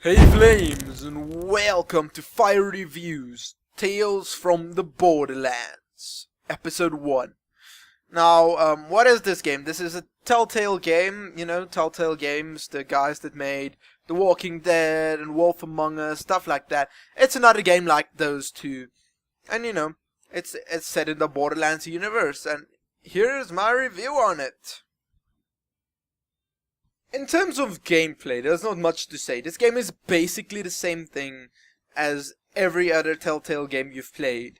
Hey Flames, and welcome to FiReviews, Tales from the Borderlands, Episode 1. Now, what is this game? This is a Telltale game, Telltale Games, the guys that made The Walking Dead and Wolf Among Us, stuff like that. It's another game like those two. And it's set in the Borderlands universe, and here's my review on it. In terms of gameplay, there's not much to say. This game is basically the same thing as every other Telltale game you've played.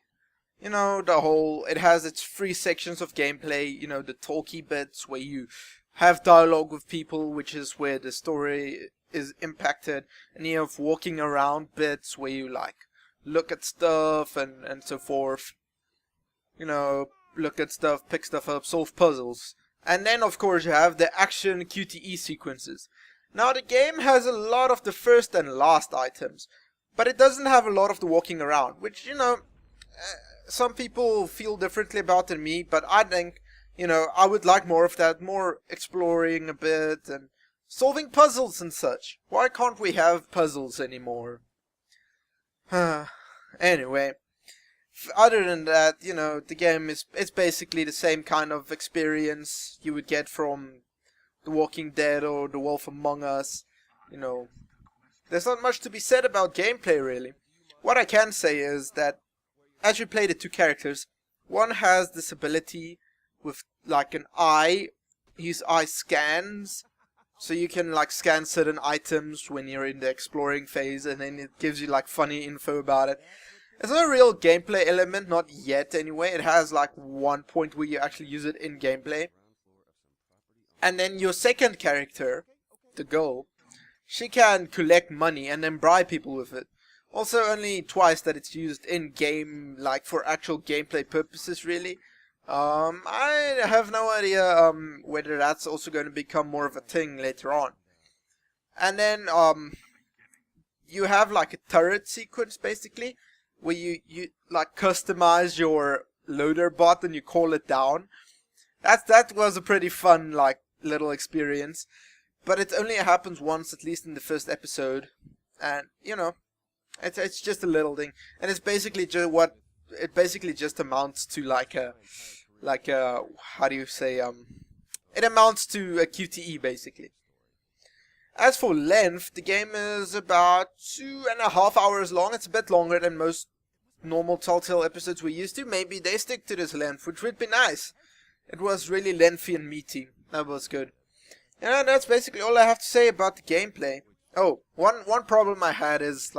It has its three sections of gameplay, the talky bits where you have dialogue with people, which is where the story is impacted, and you have walking around bits where you look at stuff and so forth. Look at stuff, pick stuff up, solve puzzles. And then, of course, you have the action QTE sequences. Now, the game has a lot of the first and last items, but it doesn't have a lot of the walking around, which, some people feel differently about than me, but I think, I would like more of that, more exploring a bit and solving puzzles and such. Why can't we have puzzles anymore? Anyway. Other than that, the game it's basically the same kind of experience you would get from The Walking Dead or The Wolf Among Us. There's not much to be said about gameplay, really. What I can say is that as you play the two characters, one has this ability with an eye. His eye scans, so you can scan certain items when you're in the exploring phase, and then it gives you funny info about it. It's not a real gameplay element, not yet anyway. It has one point where you actually use it in gameplay. And then your second character, the girl, she can collect money and then bribe people with it. Also only twice that it's used in game, for actual gameplay purposes really. I have no idea whether that's also going to become more of a thing later on. And then you have a turret sequence basically, where you customize your loader bot and you call it down. That was a pretty fun little experience, but it only happens once, at least in the first episode, and it's just a little thing, and it's basically just amounts to how do you say, it amounts to a QTE basically. As for length, the game is about 2.5 hours long. It's a bit longer than most normal Telltale episodes we're used to. Maybe they stick to this length, which would be nice. It was really lengthy and meaty. That was good. That's basically all I have to say about the gameplay. Oh, one problem I had is,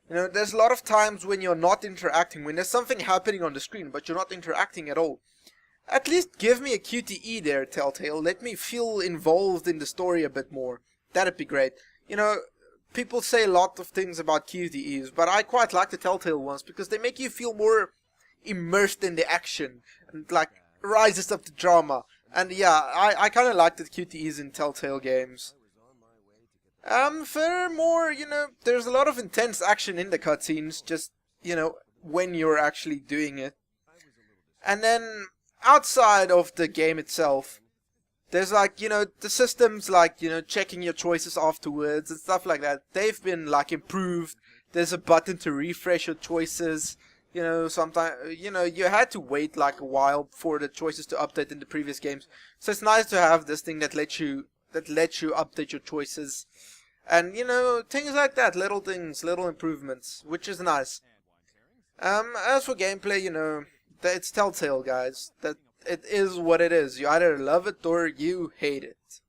there's a lot of times when you're not interacting, when there's something happening on the screen, but you're not interacting at all. At least give me a QTE there, Telltale. Let me feel involved in the story a bit more. That'd be great. People say a lot of things about QTEs, but I quite like the Telltale ones because they make you feel more immersed in the action and rises up the drama. And yeah, I kind of like the QTEs in Telltale games. Furthermore, there's a lot of intense action in the cutscenes, just, when you're actually doing it. And then, outside of the game itself, there's the systems checking your choices afterwards and stuff like that. They've been improved. There's a button to refresh your choices. Sometimes, you had to wait a while for the choices to update in the previous games. So it's nice to have this thing that lets you update your choices. And, things like that, little things, little improvements, which is nice. As for gameplay, it's Telltale, guys. That it is what it is. You either love it or you hate it.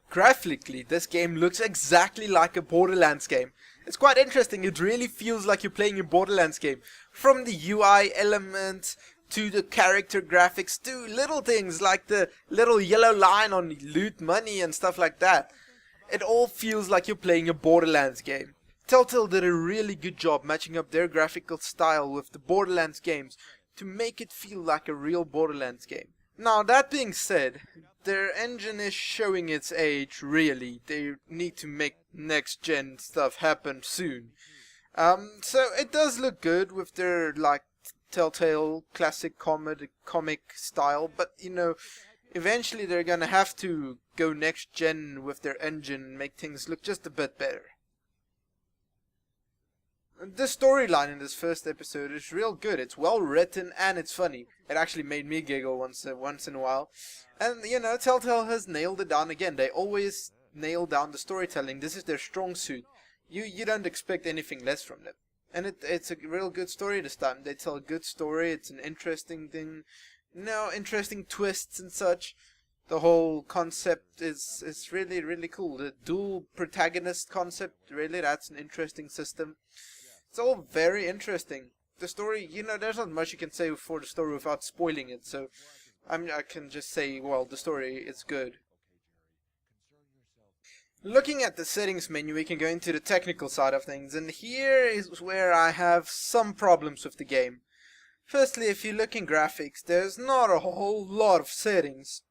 Graphically, this game looks exactly like a Borderlands game. It's quite interesting. It really feels like you're playing a Borderlands game. From the UI elements to the character graphics to little things like the little yellow line on loot money and stuff like that. It all feels like you're playing a Borderlands game. Telltale did a really good job matching up their graphical style with the Borderlands games to make it feel like a real Borderlands game. Now, that being said, their engine is showing its age, really. They need to make next-gen stuff happen soon. So it does look good with their, Telltale classic comic style, but, eventually they're gonna have to go next gen with their engine and make things look just a bit better. The storyline in this first episode is real good. It's well written and it's funny. It actually made me giggle once in a while. And you know, Telltale has nailed it down again. They always nail down the storytelling. This is their strong suit. You don't expect anything less from them. And it's a real good story this time. They tell a good story. It's an interesting thing. Interesting twists and such. The whole concept is really, really cool. The dual protagonist concept, really, that's an interesting system. It's all very interesting. The story, there's not much you can say for the story without spoiling it, so I can just say, well, the story is good. Looking at the settings menu, we can go into the technical side of things, and here is where I have some problems with the game. Firstly, if you look in graphics, there's not a whole lot of settings.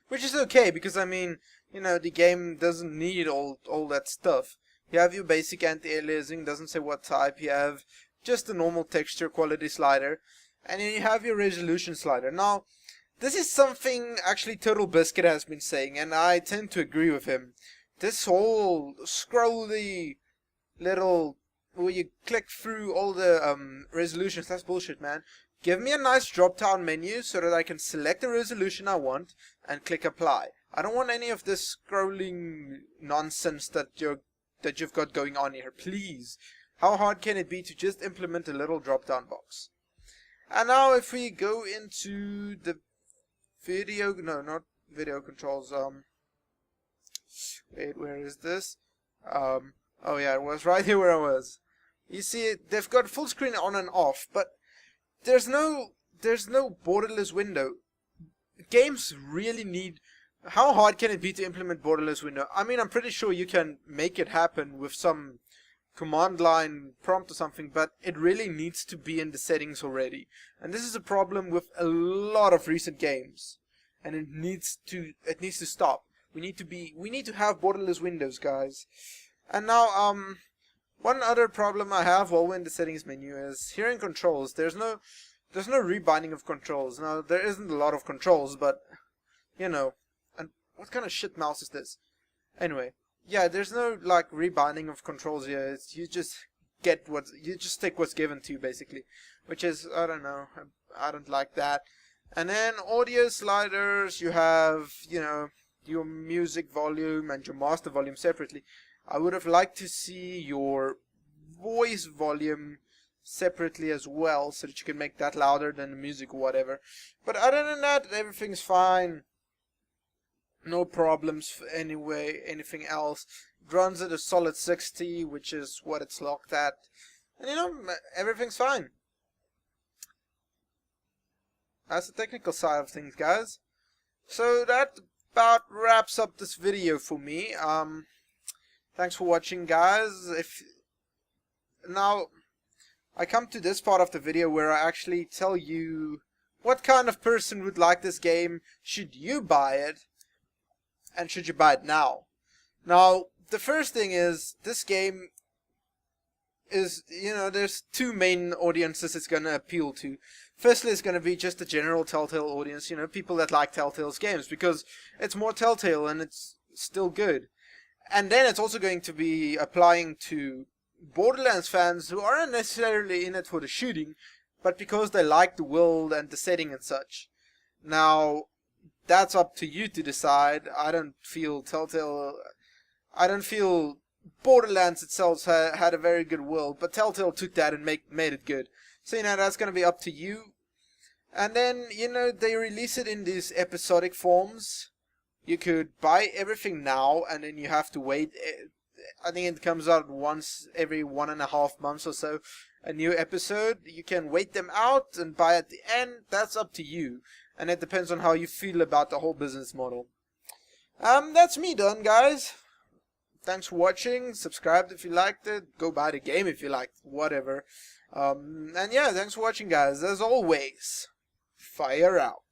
Which is okay, because I mean, the game doesn't need all that stuff. You have your basic anti-aliasing, doesn't say what type. You have just a normal texture quality slider, and then you have your resolution slider. Now, this is something actually Total Biscuit has been saying, and I tend to agree with him. This whole scrolly little, where you click through all the resolutions, that's bullshit, man. Give me a nice drop-down menu so that I can select the resolution I want and click apply. I don't want any of this scrolling nonsense that you've got going on here, please. How hard can it be to just implement a little drop-down box? And now if we go into the not video controls, wait, where is this? Oh yeah, it was right here where I was. You see, they've got full screen on and off, but there's no borderless window. Games really need... How hard can it be to implement borderless window? I mean, I'm pretty sure you can make it happen with some command line prompt or something, but it really needs to be in the settings already. And this is a problem with a lot of recent games. And it needs to stop. We need to have borderless windows, guys. And now, one other problem I have while we're in the settings menu is here in controls, there's no rebinding of controls. Now, there isn't a lot of controls, but, and what kind of shit mouse is this? Anyway, yeah, there's no, like, rebinding of controls here. You just stick what's given to you, basically. Which is, I don't know, I don't like that. And then audio sliders, you have, your music volume and your master volume separately. I would have liked to see your voice volume separately as well, so that you can make that louder than the music or whatever. But other than that, everything's fine. No problems anyway, anything else. It runs at a solid 60, which is what it's locked at. And everything's fine. That's the technical side of things, guys. So that about wraps up this video for me. Thanks for watching, guys. Now I come to this part of the video where I actually tell you what kind of person would like this game. Should you buy it? And should you buy it now? Now, the first thing is, this game is, there's two main audiences it's going to appeal to. Firstly, it's going to be just the general Telltale audience, people that like Telltale's games, because it's more Telltale and it's still good. And then it's also going to be applying to Borderlands fans who aren't necessarily in it for the shooting, but because they like the world and the setting and such. Now, that's up to you to decide. I don't feel Borderlands itself had a very good world, but Telltale took that and made it good. So, that's going to be up to you. And then, they release it in these episodic forms. You could buy everything now, and then you have to wait. I think it comes out once every 1.5 months or so, a new episode. You can wait them out and buy at the end. That's up to you. And it depends on how you feel about the whole business model. That's me done, guys. Thanks for watching. Subscribe if you liked it. Go buy the game if you liked it. Whatever. And yeah, thanks for watching, guys. As always, fire out.